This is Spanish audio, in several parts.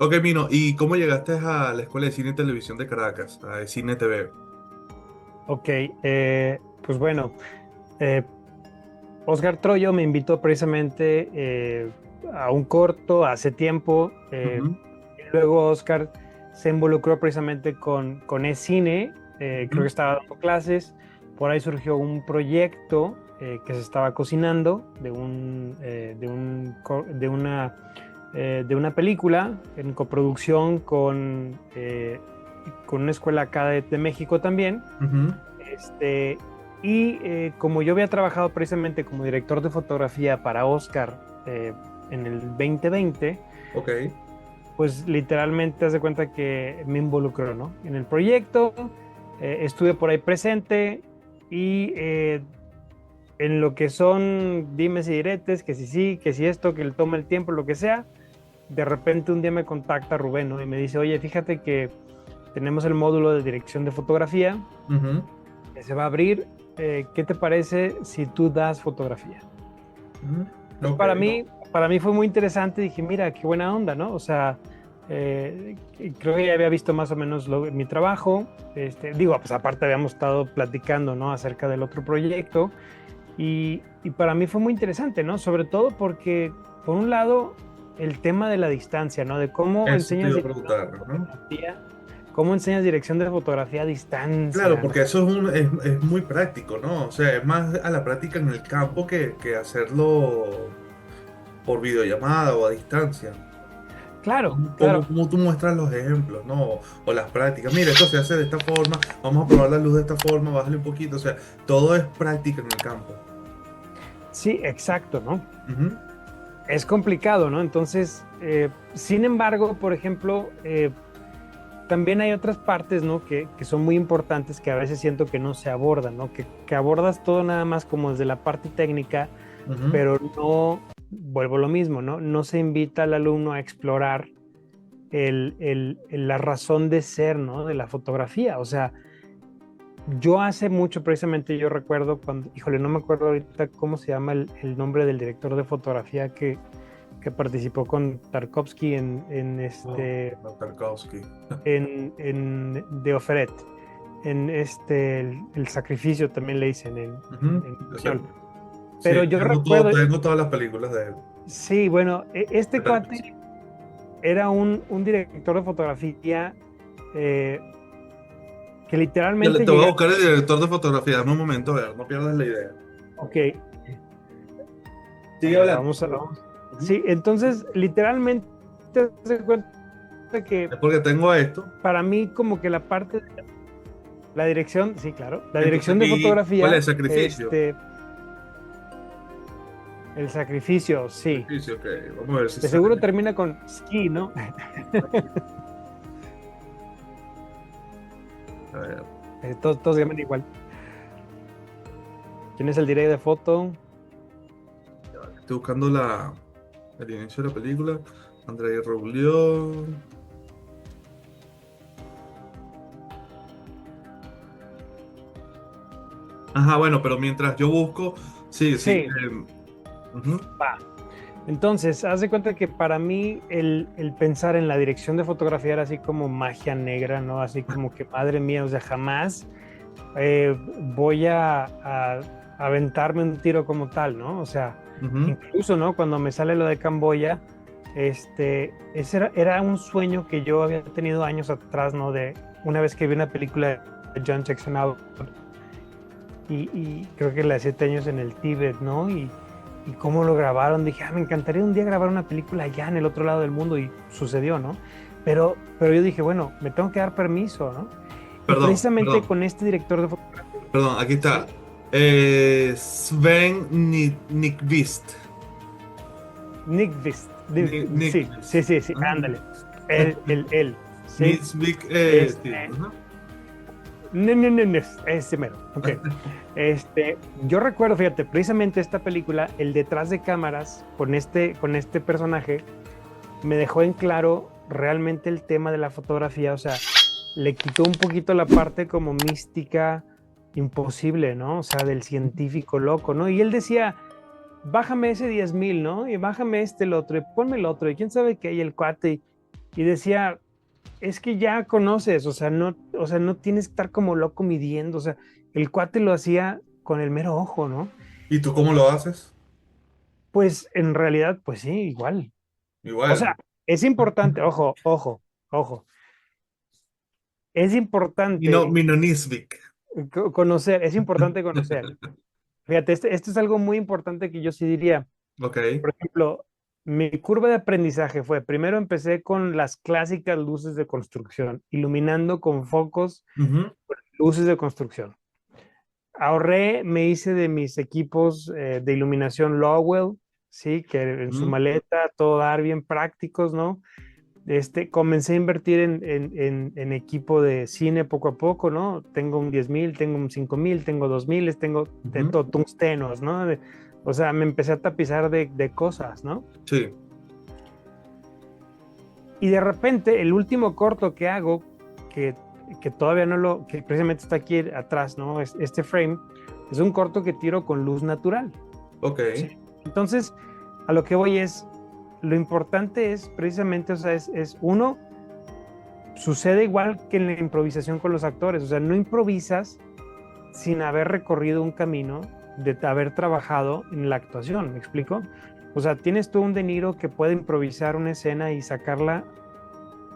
Ok, Mino, ¿y cómo llegaste a la Escuela de Cine y Televisión de Caracas, a Cine TV? Ok, pues bueno, eh, Oscar Troyo me invitó precisamente a un corto hace tiempo. Ujú, Y luego Oscar se involucró precisamente con E-Cine. Creo que ujú, estaba dando clases. Por ahí surgió un proyecto que se estaba cocinando de una película en coproducción con una escuela acá de México también. ujú. Este, como yo había trabajado precisamente como director de fotografía para Oscar en el 2020, Ok, pues literalmente haz de cuenta que me involucró, ¿no? En el proyecto, estuve por ahí presente y en lo que son dimes y diretes, que si sí, que si esto, que le toma el tiempo, lo que sea, de repente un día me contacta Rubén, ¿no? Y me dice, oye, fíjate que tenemos el módulo de dirección de fotografía ujú, que se va a abrir. ¿Qué te parece si tú das fotografía? ujú. Pues Ok, para mí fue muy interesante. Dije, mira, qué buena onda, ¿no? O sea, creo que ya había visto más o menos mi trabajo. Digo, pues aparte habíamos estado platicando, ¿no? Acerca del otro proyecto. Y para mí fue muy interesante, ¿no? Sobre todo porque, por un lado, el tema de la distancia, ¿no? De cómo eso te enseñas iba a dirección de preguntar, ¿no? fotografía, cómo enseñas dirección de fotografía a Claro, distancia, ¿no? porque eso es muy práctico, ¿no? O sea, es más a la práctica en el campo que hacerlo por videollamada o a distancia. Claro, ¿Cómo, claro. cómo tú muestras los ejemplos, ¿no? O las prácticas. Mira, esto se hace de esta forma, vamos a probar la luz de esta forma, bájale un poquito. O sea, todo es práctica en el campo. Sí, exacto, ¿no? Ujú. Es complicado, ¿no? Entonces, sin embargo, por ejemplo, también hay otras partes, ¿no? Que son muy importantes que a veces siento que no se abordan, ¿no? Que abordas todo nada más como desde la parte técnica, Ujú. pero no, vuelvo a lo mismo, ¿no? No se invita al alumno a explorar la razón de ser, ¿no? De la fotografía. O sea, yo hace mucho, precisamente, yo recuerdo cuando, híjole, no me acuerdo ahorita cómo se llama el nombre del director de fotografía que participó con Tarkovsky Oh, no, Tarkovsky. en The Offeret, el sacrificio también le dicen Ujú. en Yo sé. español. Sí, Pero yo recuerdo, tengo todas las películas de él. sí, bueno, De este cuate Tarkovsky. era un director de fotografía eh, que Ya le literalmente te voy a llegaba, buscar el director de fotografía. Dame un momento, a ver, no pierdas la idea. ok, a Sigue ver, hablando. Ujú. sí, entonces literalmente se cuenta que Es porque tengo esto. para mí como que la parte de la dirección, sí, claro, la Entonces dirección de aquí, ¿cuál es fotografía, el sacrificio? el sacrificio, sí. Sacrificio, ok. Vamos a ver si De seguro sale. termina con ski, ¿no? A ver, Todos llaman igual. ¿Quién es el director de foto? estoy buscando el inicio de la película. Andrei Roulión. Ajá, bueno, pero mientras yo busco, sí, sí. Sí, Ujú. va. Entonces, haz de cuenta que para mí el pensar en la dirección de fotografía era así como magia negra, ¿no? Así como que, madre mía, o sea, jamás voy a aventarme un tiro como tal, ¿no? O sea, Ujú. incluso, ¿no? Cuando me sale lo de Camboya, ese era un sueño que yo había tenido años atrás, ¿no? De una vez que vi una película de John Jackson Out y creo que la de 7 años en el Tíbet, ¿no? Y cómo lo grabaron, dije, me encantaría un día grabar una película allá en el otro lado del mundo y sucedió, ¿no? Pero yo dije, bueno, me tengo que dar permiso, ¿no? Y Perdón, precisamente perdón, con este director de fotografía, perdón, aquí ¿sí? está. Sven Nykvist. Nick Vist, sí, sí, Nykvist. sí, sí, Ah, ándale. Él, ¿sí? Nykvist, Este, sí. Ajá. no, no, no, no, ese mero, ok. Yo recuerdo, fíjate, precisamente esta película, el detrás de cámaras con este personaje, me dejó en claro realmente el tema de la fotografía, o sea, le quitó un poquito la parte como mística, imposible, ¿no? O sea, del científico loco, ¿no? Y él decía, bájame ese 10,000, ¿no? Y bájame el otro, y ponme el otro, y quién sabe qué, y el cuate. y decía, es que ya conoces, o sea, no tienes que estar como loco midiendo, o sea, el cuate lo hacía con el mero ojo, ¿no? ¿Y tú cómo lo haces? Pues en realidad, pues sí, igual. O sea, Igual. es importante, ojo, ojo, ojo, es importante Mino Nisvik. conocer, es importante conocer. Fíjate, esto es algo muy importante que yo sí diría. Ok. Por ejemplo, mi curva de aprendizaje fue, primero empecé con las clásicas luces de construcción, iluminando con focos Ujú, luces de construcción. Ahorré, me hice de mis equipos de iluminación Lowell, sí, que en su ujú, maleta, todo dar bien prácticos, ¿no? Comencé a invertir en equipo de cine poco a poco, ¿no? Tengo un 10,000, tengo un 5,000, tengo 2,000, tengo de ujú. todo, tungstenos, ¿no? O sea, me empecé a tapizar de cosas, ¿no? Sí. Y de repente, el último corto que hago, que, que todavía no lo, que precisamente está aquí atrás, ¿no? Este frame, es un corto que tiro con luz natural, Ok. ¿sí? Entonces, a lo que voy es, lo importante es precisamente, o sea, es uno, sucede igual que en la improvisación con los actores, o sea, no improvisas sin haber recorrido un camino de haber trabajado en la actuación, ¿me explico? O sea, tienes tú un De Niro que puede improvisar una escena y sacarla,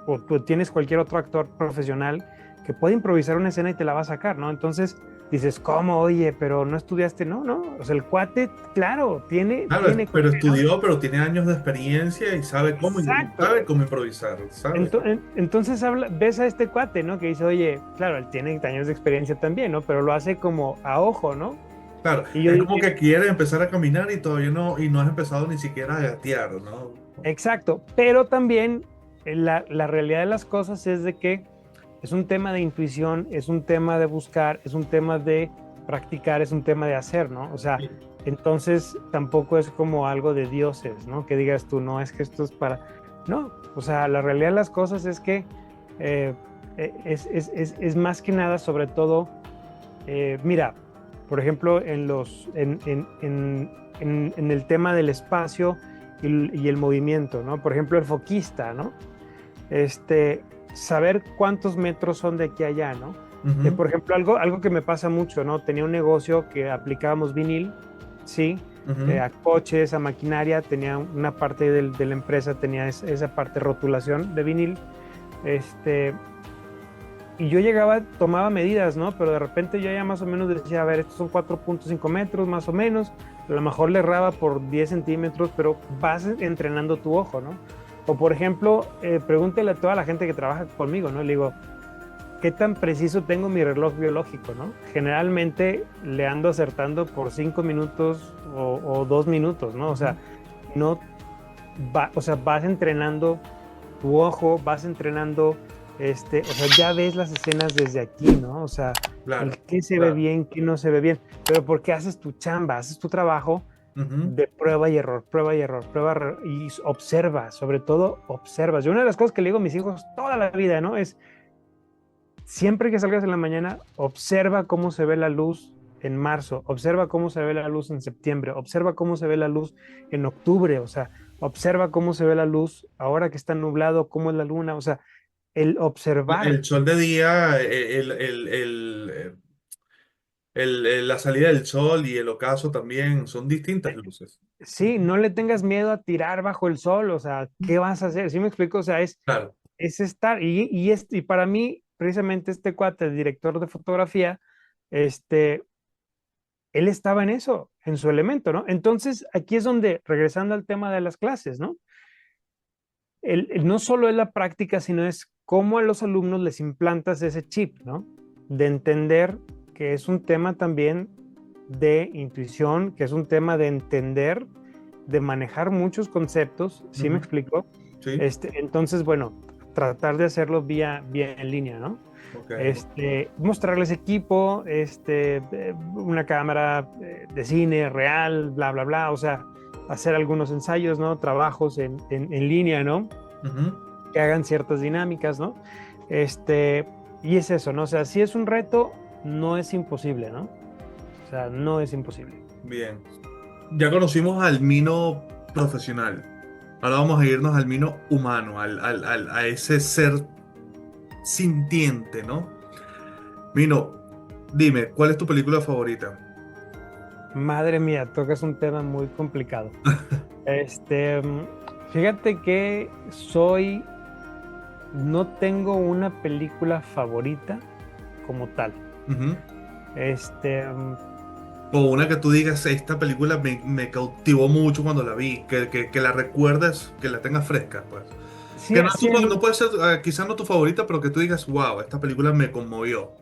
o tú tienes cualquier otro actor profesional que puede improvisar una escena y te la va a sacar, ¿no? Entonces dices, ¿cómo? Oye, pero no estudiaste, no, no, o sea, el cuate, claro, Claro, tiene, pero estudió, pero tiene años de experiencia y exacto. sabe cómo improvisar, ¿sabe? Entonces ves a este cuate, ¿no? Que dice, oye, claro, él tiene años de experiencia también, ¿no? Pero lo hace como a ojo, ¿no? Claro, Y yo es como dije, que quiere empezar a caminar y todavía no, y no has empezado ni siquiera a gatear, ¿no? exacto, pero también la realidad de las cosas es de que es un tema de intuición, es un tema de buscar, es un tema de practicar, es un tema de hacer, ¿no? O sea, Sí. entonces tampoco es como algo de dioses, ¿no? Que digas tú, no, es que esto es para... No, o sea, la realidad de las cosas es que eh, es más que nada, sobre todo, mira, por ejemplo, en el tema del espacio y el movimiento, ¿no? Por ejemplo, el foquista, ¿no? Este, saber cuántos metros son de aquí a allá, ¿no? Ujú, Por ejemplo, algo que me pasa mucho, ¿no? Tenía un negocio que aplicábamos vinil, ¿sí? ujú. A coches, a maquinaria, tenía una parte de la empresa, tenía esa parte de rotulación de vinil, este, y yo llegaba, tomaba medidas, ¿no? Pero de repente yo ya más o menos decía, a ver, estos son 4,5 metros más o menos, a lo mejor le erraba por 10 centímetros, pero vas entrenando tu ojo, ¿no? O por ejemplo, pregúntele a toda la gente que trabaja conmigo, ¿no? Le digo, ¿qué tan preciso tengo mi reloj biológico, ¿no? Generalmente le ando acertando por 5 minutos o 2 minutos, ¿no? O sea, Ujú. no o sea, vas entrenando tu ojo, vas entrenando, o sea, ya ves las escenas desde aquí, ¿no? O sea, el Claro, qué se ve claro. bien, qué no se ve bien, pero porque haces tu chamba, haces tu trabajo Ujú. de prueba y error, prueba y error, y observa, sobre todo observas. Yo una de las cosas que le digo a mis hijos toda la vida, ¿no? Es siempre que salgas en la mañana, observa cómo se ve la luz en marzo, observa cómo se ve la luz en septiembre, observa cómo se ve la luz en octubre, o sea, observa cómo se ve la luz ahora que está nublado, cómo es la luna, o sea, el observar, El sol de día, la salida del sol y el ocaso también son distintas luces. sí, no le tengas miedo a tirar bajo el sol, o sea, ¿qué vas a hacer? ¿Sí me explico? O sea, Claro. es estar, y para mí, precisamente este cuate, el director de fotografía, este, él estaba en eso, en su elemento, ¿no? Entonces, aquí es donde, regresando al tema de las clases, ¿no? No solo es la práctica, sino es cómo a los alumnos les implantas ese chip, ¿no? De entender que es un tema también de intuición, que es un tema de entender, de manejar muchos conceptos, ¿sí me Ujú. explico? Sí, Entonces, bueno, tratar de hacerlo vía en línea, ¿no? ok. Mostrarles equipo, una cámara de cine real, bla, bla, bla, o sea, hacer algunos ensayos, ¿no? Trabajos en línea, ¿no? Ujú. Que hagan ciertas dinámicas, ¿no? Este, y es eso, ¿no? O sea, si es un reto, no es imposible, ¿no? O sea, no es imposible. Bien. Ya conocimos al Mino profesional. Ahora vamos a irnos al Mino humano, a ese ser sintiente, ¿no? Mino, dime, ¿cuál es tu película favorita? Madre mía, tocas un tema muy complicado. Este, mm, Fíjate que no tengo una película favorita como tal. Ujú. Este, mm, O una que tú digas, esta película me cautivó mucho cuando la vi, que la recuerdes, que la tengas fresca, pues. sí, Que no, sí, hay no puede ser, quizás no tu favorita, pero que tú digas, wow, esta película me conmovió.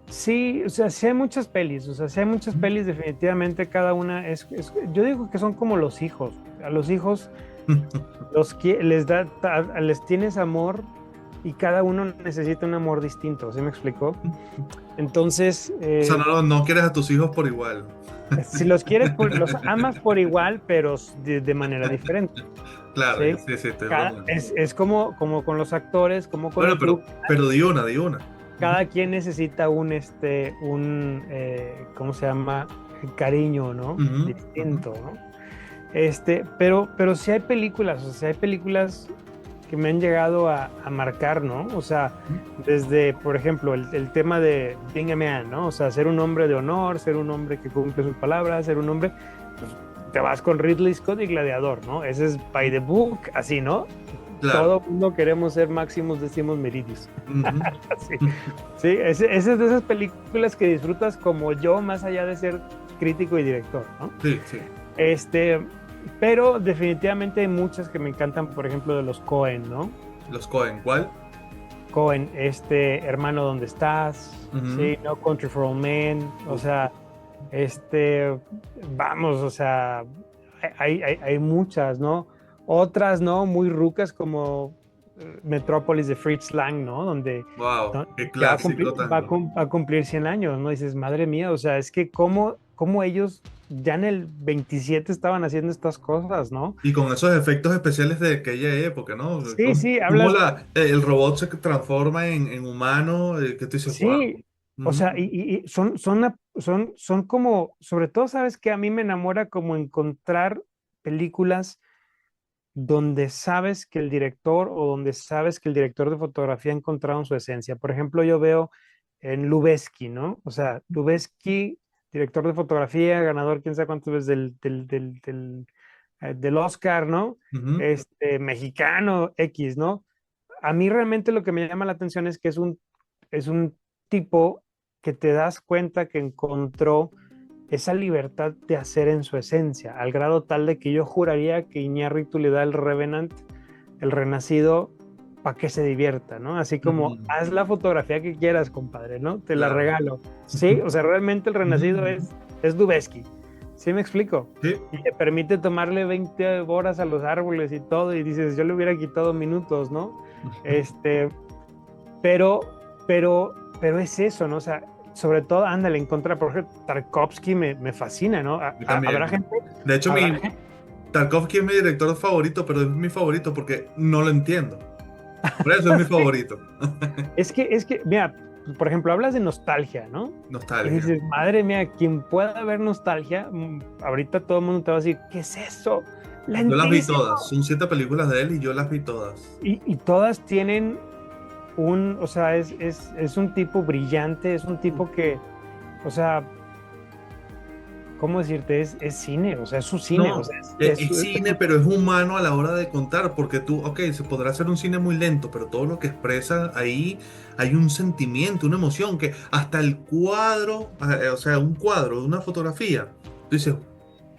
sí, o sea, sí hay muchas pelis, o sea, sí hay muchas pelis, definitivamente cada una yo digo que son como los hijos. A los hijos les tienes amor y cada uno necesita un amor distinto, ¿sí me explicó? Entonces, O sea, no quieres a tus hijos por igual. si los quieres, los amas por igual, pero de manera diferente, Claro, ¿sí? sí, sí, estoy bromeando. Es como con los actores, como con Bueno, el club, pero di una. Ujú. cada quien necesita ¿cómo se llama? Cariño, ¿no? Ujú, ujú. Distinto, ¿no? Pero sí hay películas, o sea, sí hay películas que me han llegado a marcar, ¿no? O sea, desde, por ejemplo, el tema de being a man, ¿no? O sea, ser un hombre de honor, ser un hombre que cumple sus palabras, ser un hombre, pues te vas con Ridley Scott y Gladiador, ¿no? Ese es by the book, así, ¿no? Claro. Todo mundo queremos ser Maximus Decimus Meridius. Ujú. Así. Sí, ese es de esas películas que disfrutas como yo, más allá de ser crítico y director, ¿no? Sí, sí. Este, pero definitivamente hay muchas que me encantan, por ejemplo, de los Cohen, ¿no? Los Cohen, ¿cuál? Cohen, Hermano, ¿dónde estás? Ujú. Sí, No Country for Old Men, o Uf, sea, este, vamos, o sea, hay muchas, ¿no? Otras, ¿no? Muy rucas como Metrópolis de Fritz Lang, ¿no? wow, qué Que va a cumplir, clásico tan. va a cumplir 100 años, ¿no? Dices, madre mía, o sea, es que cómo ellos ya en el 27 estaban haciendo estas cosas, ¿no? Y con esos efectos especiales de aquella época, ¿no? Sí, sí, Cómo hablas, el robot se transforma en humano, que tú dices, wow. sí, o sea, y son como, sobre todo, sabes que a mí me enamora como encontrar películas donde sabes que el director o donde sabes que el director de fotografía ha encontrado en su esencia. Por ejemplo, yo veo en Lubezki, ¿no? O sea, Lubezki, director de fotografía, ganador quién sabe cuántas veces del Oscar, ¿no? Mexicano X, ¿no? A mí realmente lo que me llama la atención es que es un tipo que te das cuenta que encontró esa libertad de hacer en su esencia, al grado tal de que yo juraría que Iñárritu le da el Revenant, el Renacido, para que se divierta, ¿no? Así como, Ujú. haz la fotografía que quieras, compadre, ¿no? Te la Claro. regalo. Sí, o sea, realmente el Renacido Ujú. es Dubesky. ¿Sí me explico? Sí, Y te permite tomarle 20 horas a los árboles y todo, y dices, yo le hubiera quitado minutos, ¿no? Este, pero, pero es eso, ¿no? O sea, sobre todo, ándale, en contra, por ejemplo, Tarkovsky me fascina, ¿no? yo Habrá también. gente, De hecho, habrá gente, Tarkovsky es mi director favorito, pero es mi favorito porque no lo entiendo. Por eso es mi favorito. mira, por ejemplo, hablas de nostalgia, ¿no? Y Nostalgia. dices, madre mía, quien pueda ver nostalgia, ahorita todo el mundo te va a decir, ¿qué es eso? Yo las vi Lentísimo. todas. Son 7 películas de él y yo las vi todas. Y todas tienen o sea, es un tipo brillante, es un tipo que, o sea, ¿cómo decirte? Es cine, o sea, es su cine, o No, sea, es cine, pero es humano a la hora de contar, porque tú, ok, se podrá hacer un cine muy lento, pero todo lo que expresa ahí hay un sentimiento, una emoción, que hasta el cuadro, o sea, un cuadro, una fotografía, tú dices,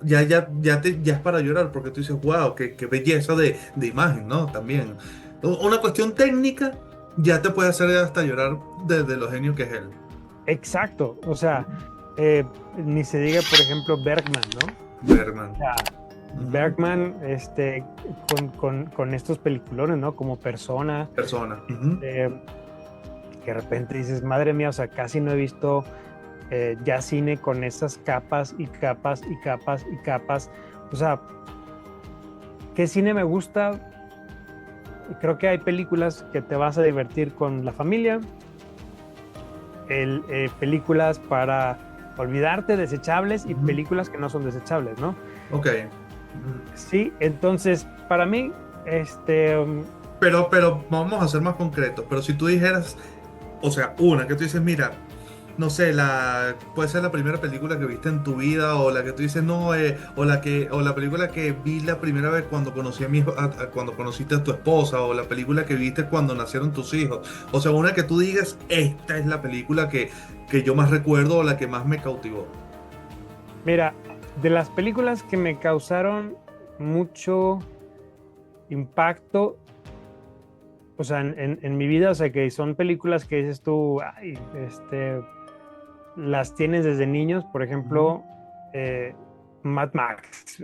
ya es para llorar, porque tú dices, wow, qué belleza de imagen, ¿no? También. Una cuestión técnica ya te puede hacer hasta llorar de lo genio que es él. exacto, o sea, ni se diga, por ejemplo, Bergman, ¿no? Bergman. O sea, Ujú. Bergman, con estos peliculones, ¿no? Como Persona, Persona. Ujú. eh, que de repente dices, madre mía, o sea, casi no he visto ya cine con esas capas y capas y capas y capas. O sea, ¿qué cine me gusta? Creo que hay películas que te vas a divertir con la familia, películas para olvidarte, desechables y Ujú. películas que no son desechables, ¿no? Ok. Ujú. Sí, entonces, para mí, este, Pero vamos a ser más concretos. Pero si tú dijeras, o sea, una que tú dices, mira, no sé, puede ser la primera película que viste en tu vida, o la que tú dices, no, o la película que vi la primera vez cuando conocí cuando conociste a tu esposa, o la película que viste cuando nacieron tus hijos. O sea, una que tú digas, esta es la película que yo más recuerdo o la que más me cautivó. mira, de las películas que me causaron mucho impacto, o sea, en mi vida, o sea, que son películas que dices tú, ay, las tienes desde niños, por Ujú. ejemplo, eh, Mad Max,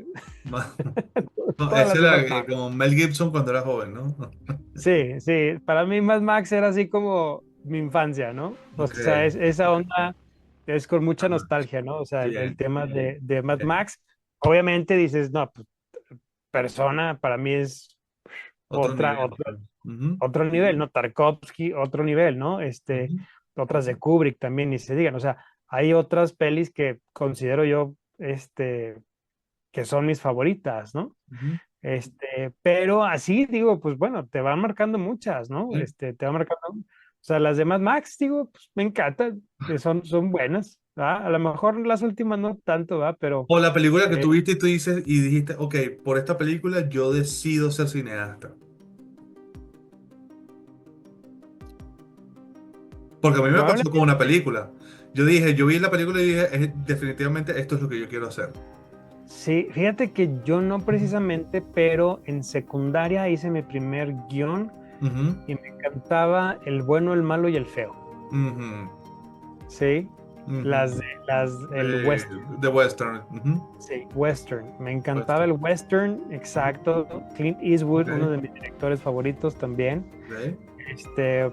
No, todas ese las de era Mad Max. como Mel Gibson cuando era joven, ¿no? Sí, sí, para mí Mad Max era así como mi infancia, ¿no? O Ok, sea, esa onda es con mucha ajá, nostalgia, ¿no? O sea, el bien, tema de Mad bien. Max, obviamente dices, no, pues, Persona para mí es Otro otra, nivel. otro, Ujú, otro nivel, ¿no? Tarkovsky, otro nivel, ¿no? ujú, Otras de Kubrick también, ni se digan. O sea, hay otras pelis que considero yo, que son mis favoritas, ¿no? ujú. Pero así digo, pues bueno, te van marcando muchas, ¿no? Sí. Te van marcando, o sea, las demás Max, digo, pues me encantan, son buenas, ¿va? A lo mejor las últimas no tanto, ¿va? Pero O la película que eh, tú viste y tú dices y dijiste, ok, por esta película yo decido ser cineasta. Porque a mí me pasó con una probablemente película. Yo dije, yo vi la película y dije, definitivamente esto es lo que yo quiero hacer". sí, fíjate que yo no precisamente, pero en secundaria hice mi primer guión Ujú, y me encantaba El bueno, el malo y el feo, ujú, ¿sí? ujú. El De, de Western. Ujú, sí, western. Me encantaba el Western. western, Ujú, exacto. Clint Eastwood, uno ok, de mis directores favoritos también. ok, Este,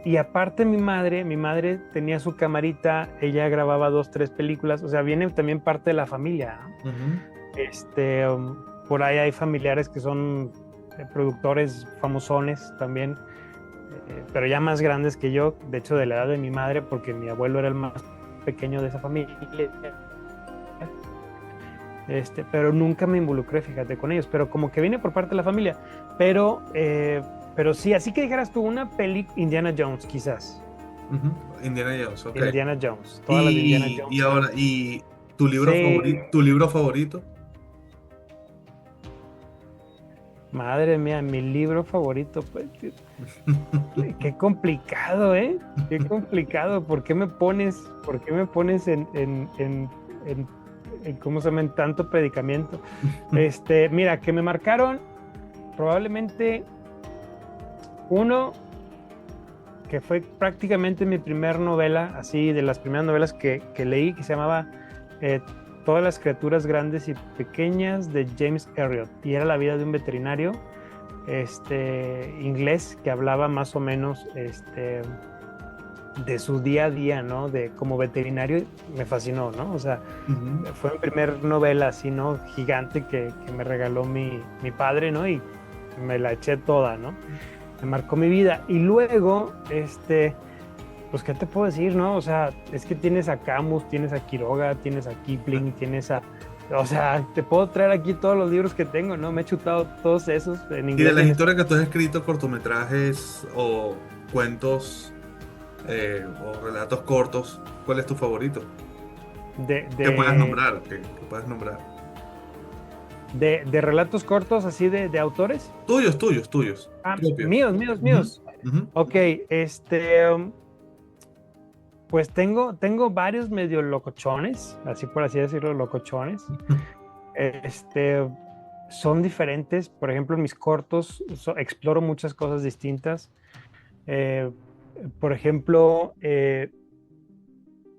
y aparte mi madre tenía su camarita, ella grababa dos, tres películas, o sea, viene también parte de la familia, ¿no? ujú, Por ahí hay familiares que son productores famosones también, pero ya más grandes que yo, de hecho de la edad de mi madre, porque mi abuelo era el más pequeño de esa familia, pero nunca me involucré, fíjate, con ellos, pero como que viene por parte de la familia, pero sí, así que dijeras tú, una peli Indiana Jones, quizás, ujú. Indiana Jones, ok. Indiana Jones, todas las de Indiana Y Jones son, ahora, ¿y sí, tu libro favorito? madre mía, mi libro favorito, pues, qué complicado, ¿eh? Qué complicado, por qué me pones ¿cómo se llama? En tanto predicamento? Mira, que me marcaron probablemente uno que fue prácticamente mi primer novela, así de las primeras novelas que leí, que se llamaba eh, Todas las criaturas grandes y pequeñas de James Herriot, y era la vida de un veterinario inglés que hablaba más o menos de su día a día, ¿no? De como veterinario, me fascinó, ¿no? O sea, Ujú, fue mi primer novela así, ¿no? Gigante que me regaló mi padre, ¿no? Y me la eché toda, ¿no? Me marcó mi vida. Y luego, pues, ¿qué te puedo decir, no? O sea, es que tienes a Camus, tienes a Quiroga, tienes a Kipling, tienes a... O sea, te puedo traer aquí todos los libros que tengo, ¿no? Me he chutado todos esos en y de inglés y las en historias español. que tú has escrito, cortometrajes o cuentos o relatos cortos, ¿cuál es tu favorito? De, Que puedas de, nombrar, que puedas nombrar. de relatos cortos, así de autores. Tuyos, tuyos, tuyos, Ah, propios. míos, míos, Ujú, míos. ujú. Ok, pues tengo varios medio locochones, así por así decirlo, locochones. Este, Son diferentes. Por ejemplo, en mis cortos exploro muchas cosas distintas. Eh, por ejemplo,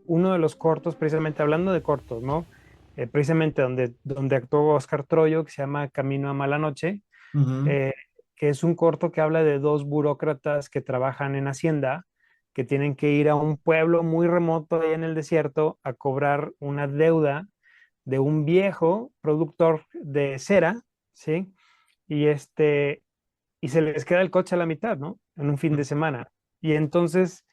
uno de los cortos, precisamente hablando de cortos, ¿no? Precisamente donde actuó Oscar Troyo, que se llama Camino a Mala Noche, Ujú, eh, que es un corto que habla de dos burócratas que trabajan en Hacienda, que tienen que ir a un pueblo muy remoto ahí en el desierto a cobrar una deuda de un viejo productor de cera, ¿sí? Y y se les queda el coche a la mitad, ¿no? En un fin de semana. Y entonces,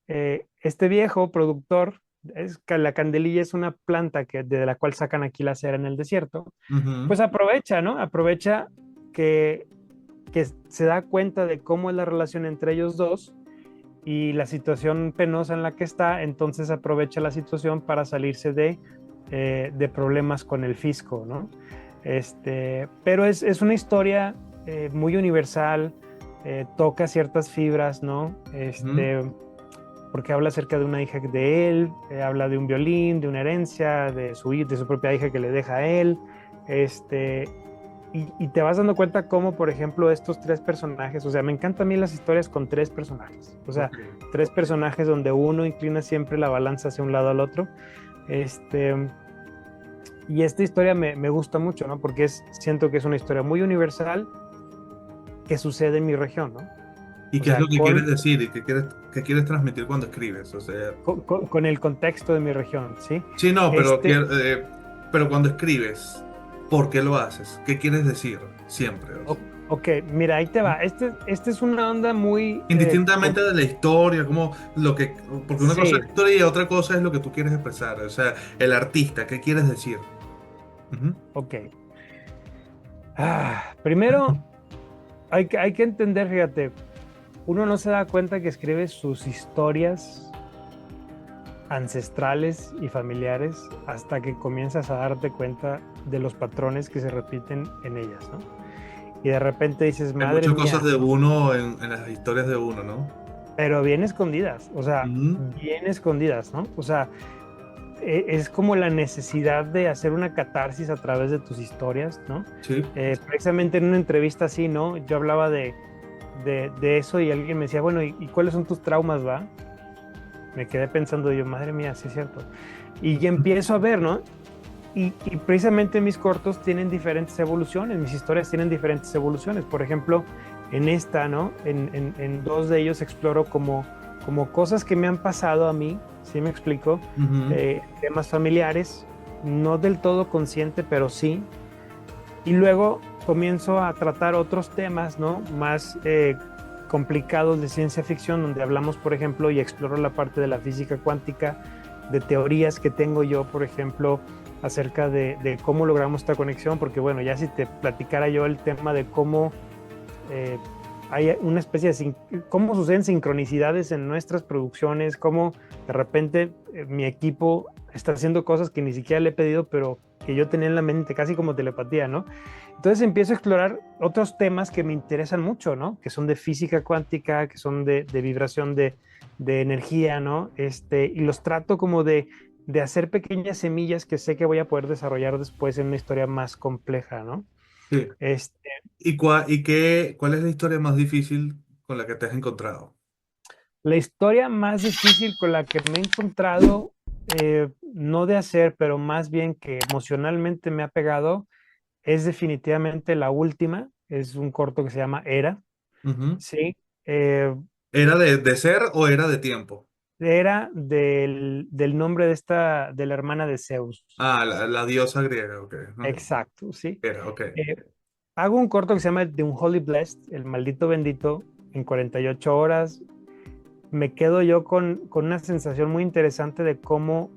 este viejo productor es que la candelilla es una planta de la cual sacan aquí la cera en el desierto, Ujú, pues aprovecha, ¿no? Aprovecha que, que se da cuenta de cómo es la relación entre ellos dos y la situación penosa en la que está, entonces aprovecha la situación para salirse de problemas con el fisco, ¿no? Pero es una historia muy universal, toca ciertas fibras, ¿no? ujú. Porque habla acerca de una hija de él, habla de un violín, de una herencia, de su propia hija que le deja a él, este, y te vas dando cuenta cómo, por ejemplo, estos tres personajes, o sea, me encantan a mí las historias con tres personajes, o sea, Ok. tres personajes donde uno inclina siempre la balanza hacia un lado al otro, este, y esta historia me gusta mucho, ¿no? Porque siento que es una historia muy universal que sucede en mi región, ¿no? ¿Y O qué es sea, lo que quieres decir y qué quieres transmitir cuando escribes? O sea, con el contexto de mi región, ¿sí? sí, no, Este, pero cuando escribes, ¿por qué lo haces? ¿Qué quieres decir? Siempre. O sea. ok, mira, ahí te va. Este es una onda muy... Indistintamente de la historia, como lo que, porque una cosa es sí, la historia y otra cosa es lo que tú quieres expresar. O sea, el artista, ¿qué quieres decir? Ujú. ok. Primero, hay que entender, fíjate, uno no se da cuenta que escribe sus historias ancestrales y familiares hasta que comienzas a darte cuenta de los patrones que se repiten en ellas, ¿no? Y de repente dices, Hay madre muchas cosas mía, de uno en las historias de uno, ¿no? pero bien escondidas, o sea, Ujú. bien escondidas, ¿no? O sea, es como la necesidad de hacer una catarsis a través de tus historias, ¿no? Sí. Precisamente en una entrevista así, ¿no? Yo hablaba de eso y alguien me decía, bueno, y cuáles son tus traumas, va? Me quedé pensando yo, madre mía, sí es cierto. Y ya empiezo a ver, ¿no? Y precisamente mis cortos tienen diferentes evoluciones, mis historias tienen diferentes evoluciones. Por ejemplo, en esta, ¿no? En dos de ellos exploro como cosas que me han pasado a mí, ¿sí me explico? Ujú, Temas familiares, no del todo consciente, pero sí. Y luego comienzo a tratar otros temas, ¿no? Más complicados de ciencia ficción, donde hablamos, por ejemplo, y exploro la parte de la física cuántica, de teorías que tengo yo, por ejemplo, acerca de cómo logramos esta conexión, porque bueno, ya si te platicara yo el tema de cómo eh, hay una especie cómo suceden sincronicidades en nuestras producciones, cómo de repente mi equipo está haciendo cosas que ni siquiera le he pedido, pero que yo tenía en la mente, casi como telepatía, ¿no? Entonces empiezo a explorar otros temas que me interesan mucho, ¿no? Que son de física cuántica, que son de vibración de energía, ¿no? Y los trato como de hacer pequeñas semillas que sé que voy a poder desarrollar después en una historia más compleja, ¿no? sí. Este, ¿Cuál es la historia más difícil con la que te has encontrado? La historia más difícil con la que me he encontrado, no de hacer, pero más bien que emocionalmente me ha pegado, es definitivamente la última. Es un corto que se llama Era, Ujú. ¿sí? Eh, ¿Era de ser o era de tiempo? Era del nombre de la hermana de Zeus. Ah, la diosa griega, ok. Ok. Exacto, ¿sí? Era, ok. Eh, Hago un corto que se llama The Unholy Blessed, el maldito bendito, en 48 horas. Me quedo yo con una sensación muy interesante de cómo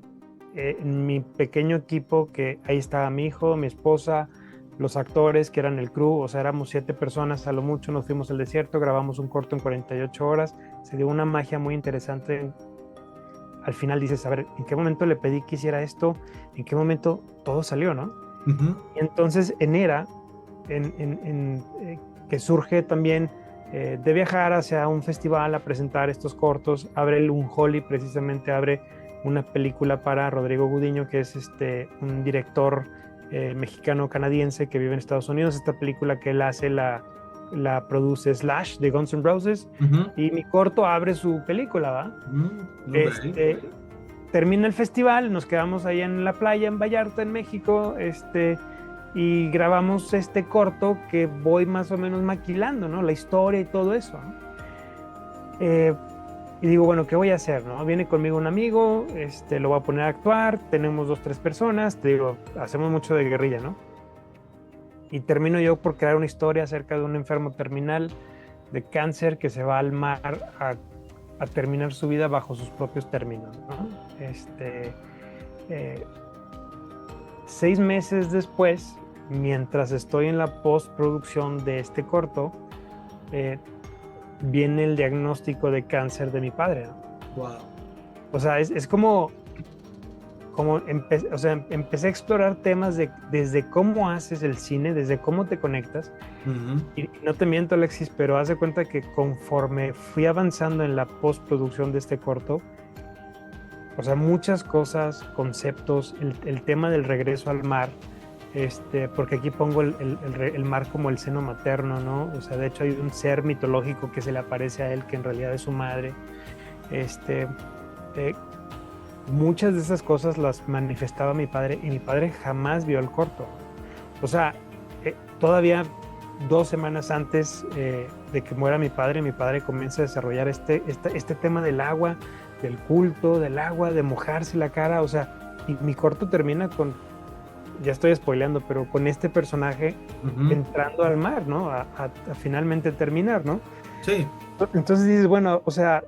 en mi pequeño equipo, que ahí estaba mi hijo, mi esposa, los actores que eran el crew, o sea, éramos 7 personas a lo mucho, nos fuimos al desierto, grabamos un corto en 48 horas, se dio una magia muy interesante. Al final dices, a ver, ¿en qué momento le pedí que hiciera esto? ¿En qué momento todo salió, no? Ujú, Y entonces en ERA, que surge también de viajar hacia un festival a presentar estos cortos, abre el Unholy, precisamente abre una película para Rodrigo Gudiño, que es un director mexicano-canadiense que vive en Estados Unidos. Esta película que él hace la produce Slash de Guns N' Roses ujú, y mi corto abre su película, ¿va? ok. Este, Termina el festival, nos quedamos ahí en la playa en Vallarta, en México, y grabamos este corto que voy más o menos maquilando, ¿no? La historia y todo eso, ¿no? Eh, y digo, bueno, ¿qué voy a hacer, no? Viene conmigo un amigo, lo voy a poner a actuar, tenemos 2, 3 personas, te digo, hacemos mucho de guerrilla, ¿no? Y termino yo por crear una historia acerca de un enfermo terminal de cáncer que se va al mar a a terminar su vida bajo sus propios términos, ¿no? Eh, 6 meses después, mientras estoy en la postproducción de este corto, eh, viene el diagnóstico de cáncer de mi padre, ¿no? Wow. O sea, es como o sea, empecé a explorar temas desde cómo haces el cine, desde cómo te conectas. Ujú. Y no te miento, Alexis, pero haz de cuenta que conforme fui avanzando en la postproducción de este corto, o sea, muchas cosas, conceptos, el tema del regreso al mar, porque aquí pongo el mar como el seno materno, ¿no? O sea, de hecho hay un ser mitológico que se le aparece a él, que en realidad es su madre. Este, eh, Muchas de esas cosas las manifestaba mi padre y mi padre jamás vio el corto. O sea, todavía 2 semanas antes de que muera mi padre comienza a desarrollar este tema del agua, del culto, del agua, de mojarse la cara. O sea, y mi corto termina con, ya estoy spoileando, pero con este personaje Ujú. entrando al mar, ¿no? A finalmente terminar, ¿no? Sí, Entonces dices, bueno, o sea,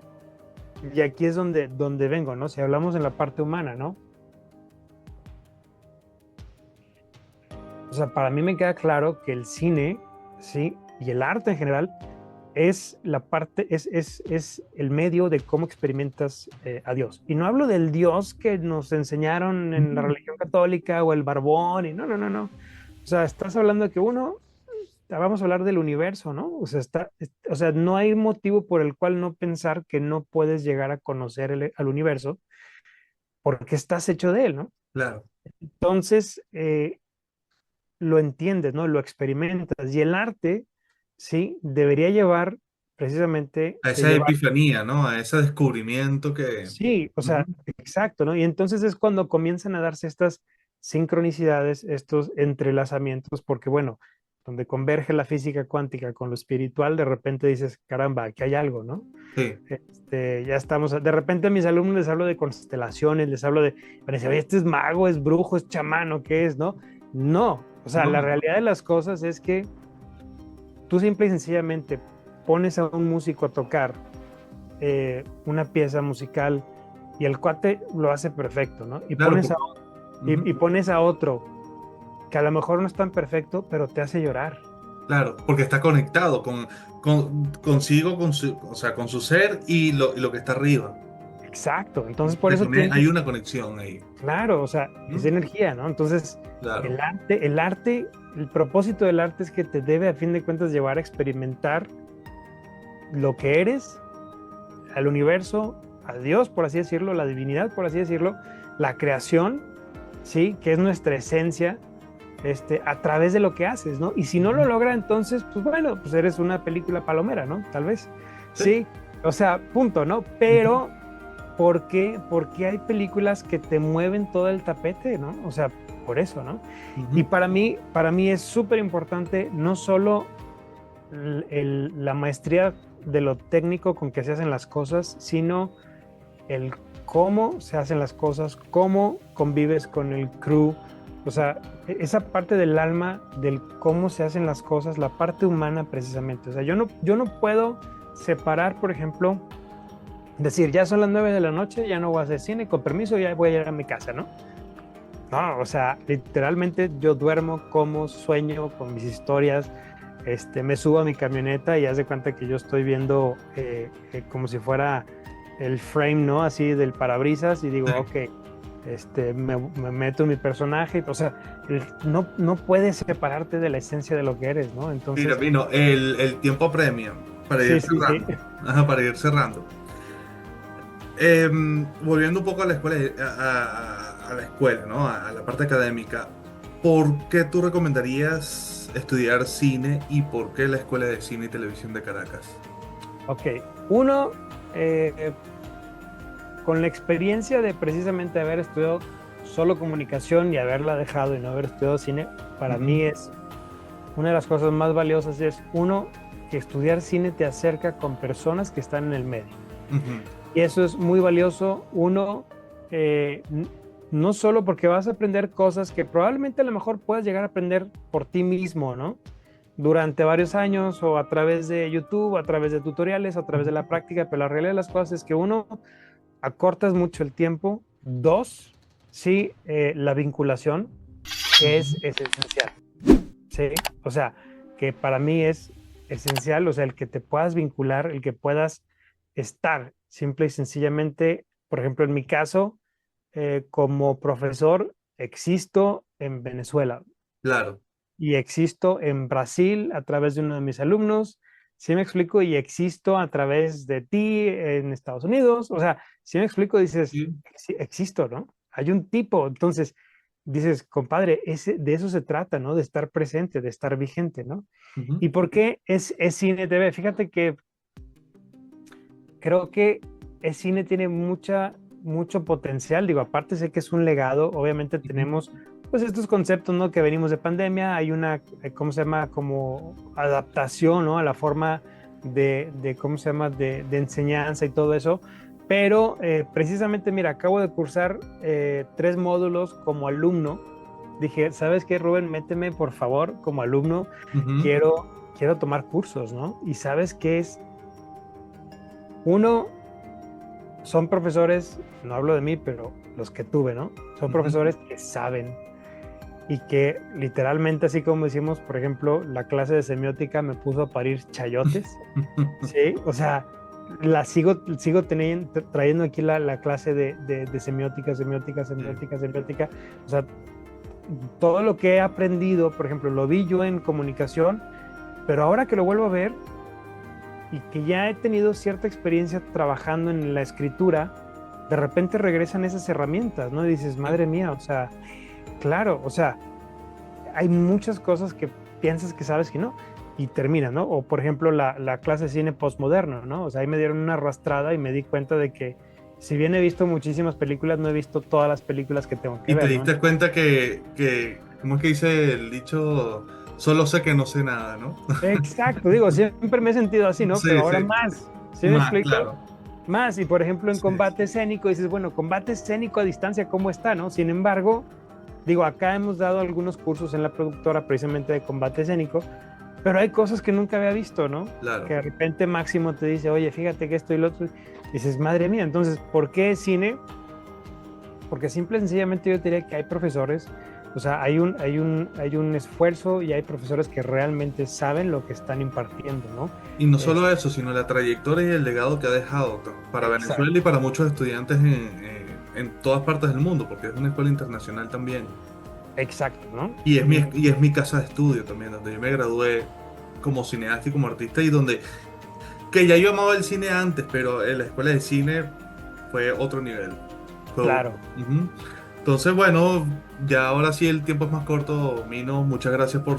y aquí es donde vengo, ¿no? Si hablamos en la parte humana, ¿no? O sea, para mí me queda claro que el cine, ¿sí? Y el arte en general es la parte, es el medio de cómo experimentas a Dios. Y no hablo del Dios que nos enseñaron en la ujú, religión católica o el barbón, y no, no, no, no. O sea, estás hablando de que uno, vamos a hablar del universo, ¿no? O sea, o sea, no hay motivo por el cual no pensar que no puedes llegar a conocer al universo porque estás hecho de él, ¿no? claro. Entonces, lo entiendes, ¿no? Lo experimentas. Y el arte, sí, debería llevar precisamente, A te esa lleva, epifanía, ¿no? A ese descubrimiento que... sí, o Ujú. sea, exacto, ¿no? Y entonces es cuando comienzan a darse estas sincronicidades, estos entrelazamientos, porque bueno, donde converge la física cuántica con lo espiritual, de repente dices, caramba, aquí hay algo, ¿no? Sí. Ya estamos, de repente a mis alumnos les hablo de constelaciones, les hablo de, van a decir, oye, este es mago, es brujo, es chamano, ¿qué es, no? No, o sea, No, la no. realidad de las cosas es que tú simple y sencillamente pones a un músico a tocar una pieza musical y el cuate lo hace perfecto, ¿no? Claro. Y Ujú. pones a otro que a lo mejor no es tan perfecto, pero te hace llorar. Claro, porque está conectado consigo, o sea, con su ser y lo que está arriba. Exacto, entonces por eso Hay tienes, una conexión ahí. claro, o sea, es Ujú. energía, ¿no? Entonces, Claro, el propósito del arte es que te debe a fin de cuentas llevar a experimentar lo que eres, al universo, a Dios, por así decirlo, la divinidad, por así decirlo, la creación, ¿sí? Que es nuestra esencia, a través de lo que haces, ¿no? Y si no lo ujú, logra, entonces, pues bueno, pues eres una película palomera, ¿no? Tal vez, sí, sí, o sea, punto, ¿no? ujú, Pero, ¿por qué? Porque hay películas que te mueven todo el tapete, ¿no? O sea, por eso, ¿no? Y ujú, para mí es súper importante no solo la maestría de lo técnico con que se hacen las cosas, sino el cómo se hacen las cosas, cómo convives con el crew, o sea, esa parte del alma, del cómo se hacen las cosas, la parte humana precisamente. O sea, yo no puedo separar, por ejemplo, decir, ya son las 9 de la noche, ya no voy a hacer cine, con permiso, ya voy a llegar a mi casa, ¿no? No, o sea, literalmente yo duermo, como, sueño con mis historias, me subo a mi camioneta y haz de cuenta que yo estoy viendo como si fuera el frame, ¿no? Así del parabrisas y digo, sí. ok, me meto en mi personaje, o sea, no puedes separarte de la esencia de lo que eres, ¿no? Mira, Entonces, vino el tiempo premium para ir sí, sí, sí. cerrando. Ajá, para ir cerrando. Volviendo un poco a la escuela, a la escuela, ¿no? A la parte académica. ¿Por qué tú recomendarías estudiar cine y por qué la Escuela de Cine y Televisión de Caracas? Ok, uno, eh, con la experiencia de precisamente haber estudiado solo comunicación y haberla dejado y no haber estudiado cine, para Ujú, mí es una de las cosas más valiosas es uno, que estudiar cine te acerca con personas que están en el medio. ujú, Y eso es muy valioso. Uno, no solo porque vas a aprender cosas que probablemente a lo mejor puedas llegar a aprender por ti mismo, ¿no? durante varios años o a través de YouTube, a través de tutoriales, a través de la práctica, pero la realidad de las cosas es que uno, acortas mucho el tiempo. Dos, sí, la vinculación, que es esencial. Sí, o sea, que para mí es esencial, o sea, el que te puedas vincular, el que puedas estar simple y sencillamente, por ejemplo, en mi caso, como profesor, existo en Venezuela Claro. y existo en Brasil a través de uno de mis alumnos, ¿sí me explico? Y existo a través de ti en Estados Unidos, o sea, ¿sí me explico? Dices, Sí. existo, ¿no? Hay un tipo, entonces dices, compadre, de eso se trata, ¿no? De estar presente, de estar vigente, ¿no? Ujú, ¿Y por qué es cine TV? Fíjate que creo que el cine tiene mucho potencial. Digo, aparte sé que es un legado, obviamente ujú. tenemos pues estos conceptos, ¿no? Que venimos de pandemia, hay una, ¿cómo se llama? Como adaptación, ¿no? A la forma ¿cómo se llama? De enseñanza y todo eso. Pero precisamente, mira, acabo de cursar 3 módulos como alumno. Dije, ¿sabes qué, Rubén? Méteme, por favor, como alumno. Ujú, Quiero tomar cursos, ¿no? Y ¿sabes qué es? Uno, son profesores, no hablo de mí, pero los que tuve, ¿no? Son ujú. profesores que saben y que literalmente, así como decimos, por ejemplo, la clase de semiótica me puso a parir chayotes, ¿sí? O sea, sigo trayendo aquí la clase de semiótica, semiótica, Sí. semiótica, semiótica. O sea, todo lo que he aprendido, por ejemplo, lo vi yo en comunicación, pero ahora que lo vuelvo a ver, y que ya he tenido cierta experiencia trabajando en la escritura, de repente regresan esas herramientas, ¿no? Y dices, Sí. madre mía, o sea, claro, o sea, hay muchas cosas que piensas que sabes que no, y termina, ¿no? O por ejemplo, la clase de cine postmoderno, ¿no? O sea, ahí me dieron una arrastrada y me di cuenta de que si bien he visto muchísimas películas, no he visto todas las películas que tengo que Y te ver, ¿no? diste cuenta ¿cómo es que dice el dicho? Solo sé que no sé nada, ¿no? Exacto, digo, siempre me he sentido así, ¿no? Pero Sí, ahora sí. más, ¿sí me Más, explico? claro. Más, y por ejemplo en Sí, combate escénico dices, bueno, combate escénico a distancia, ¿cómo está, no? Sin embargo, digo, acá hemos dado algunos cursos en la productora precisamente de combate escénico, pero hay cosas que nunca había visto, ¿no? Que claro. de repente Máximo te dice, oye, fíjate que esto y lo otro, y dices, madre mía, entonces, ¿por qué cine? Porque simple y sencillamente yo diría que hay profesores, o sea, hay un esfuerzo y hay profesores que realmente saben lo que están impartiendo, ¿no? Y no Es, solo eso, sino la trayectoria y el legado que ha dejado para Venezuela y exacto, para muchos estudiantes en todas partes del mundo, porque es una escuela internacional también. exacto, ¿no? Y es mi casa de estudio también, donde yo me gradué como cineasta y como artista y donde, que ya yo amaba el cine antes, pero en la escuela de cine fue otro nivel. Claro. Ujú. Entonces, bueno, ya ahora sí el tiempo es más corto, Mino. Muchas gracias por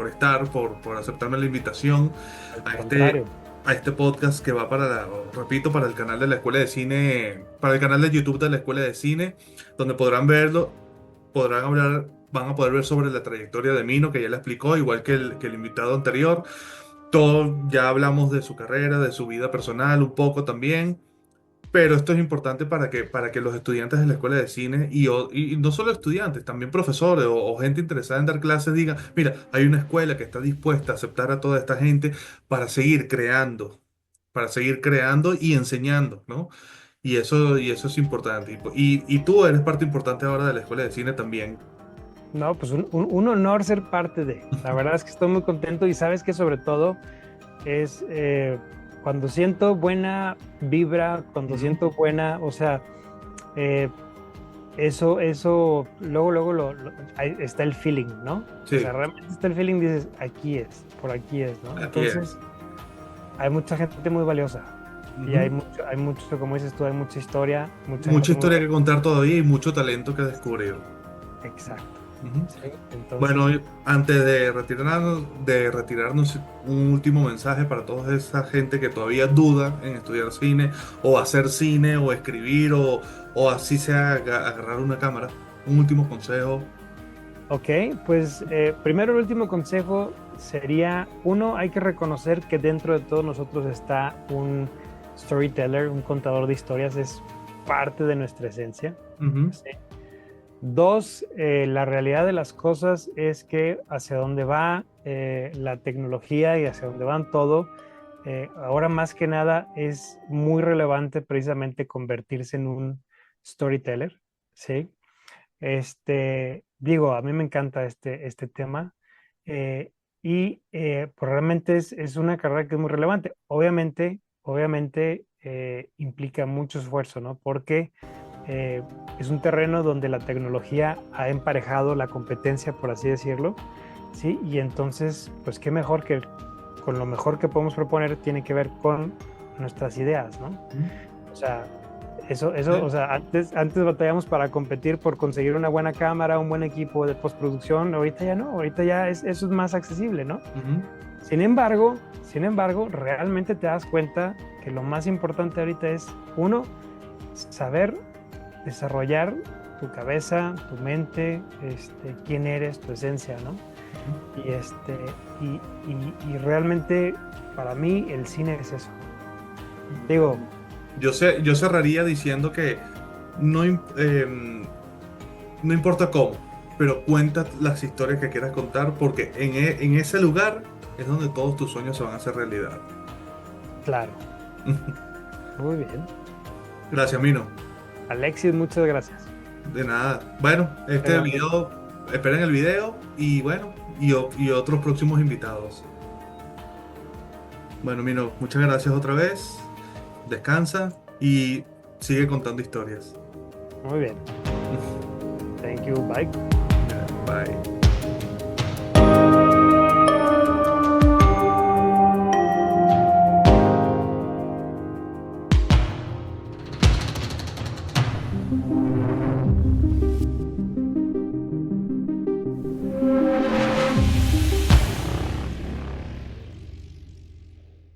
estar, por aceptarme la invitación Al a contrario, a este podcast que va repito, para el canal de la Escuela de Cine, para el canal de YouTube de la Escuela de Cine, donde podrán verlo, podrán hablar, van a poder ver sobre la trayectoria de Mino, que ya la explicó, igual que el invitado anterior. Todo, ya hablamos de su carrera, de su vida personal un poco también. Pero esto es importante para que los estudiantes de la escuela de cine y no solo estudiantes, también profesores o gente interesada en dar clases digan, mira, hay una escuela que está dispuesta a aceptar a toda esta gente para para seguir creando y enseñando, ¿no? Y eso es importante. Y tú eres parte importante ahora de la escuela de cine también. no, pues un honor ser parte de. La verdad es que estoy muy contento y sabes que sobre todo es cuando siento buena vibra, cuando Ujú. siento buena, o sea, eh, luego ahí está el feeling, ¿no? O sea, Sí, realmente está el feeling, dices, aquí es, por aquí es, ¿no? aquí es. Entonces, hay mucha gente muy valiosa y Ujú. hay mucho, como dices tú, hay mucha historia, mucha Mucha gente muy historia que valiosa. contar todavía y mucho talento que descubrir. Exacto. Ujú. Sí, entonces, Bueno, y antes de retirarnos, un último mensaje para toda esa gente que todavía duda en estudiar cine o hacer cine o escribir o así sea agarrar una cámara. Un último consejo. ok, pues primero el último consejo sería, uno, hay que reconocer que dentro de todos nosotros está un storyteller, un contador de historias, es parte de nuestra esencia. Ujú, ¿Sí? Dos, la realidad de las cosas es que hacia dónde va la tecnología y hacia dónde van todo, ahora más que nada es muy relevante precisamente convertirse en un storyteller, ¿sí? Digo, a mí me encanta este tema pues realmente es una carrera que es muy relevante. Obviamente implica mucho esfuerzo, ¿no? Porque eh, es un terreno donde la tecnología ha emparejado la competencia, por así decirlo, ¿sí? Y entonces, pues qué mejor que con lo mejor que podemos proponer tiene que ver con nuestras ideas, ¿no? ¿Mm? O sea, o Sí. sea, antes batallamos para competir por conseguir una buena cámara, un buen equipo de postproducción, ahorita ya no, ahorita ya eso es más accesible, ¿no? Ujú. Sin embargo, realmente te das cuenta que lo más importante ahorita es, uno, saber desarrollar tu cabeza, tu mente, quién eres, tu esencia, ¿no? Ujú. Y, y realmente para mí el cine es eso. Digo, Yo cerraría diciendo que no, no importa cómo, pero cuenta las historias que quieras contar porque en ese lugar es donde todos tus sueños se van a hacer realidad. claro, muy bien. Gracias, Mino. Alexis, muchas gracias. De nada. Bueno, este Bueno, video, esperen el video y bueno, y otros próximos invitados. Bueno, Mino, muchas gracias otra vez. Descansa y sigue contando historias. muy bien. Thank you. Bye. Bye.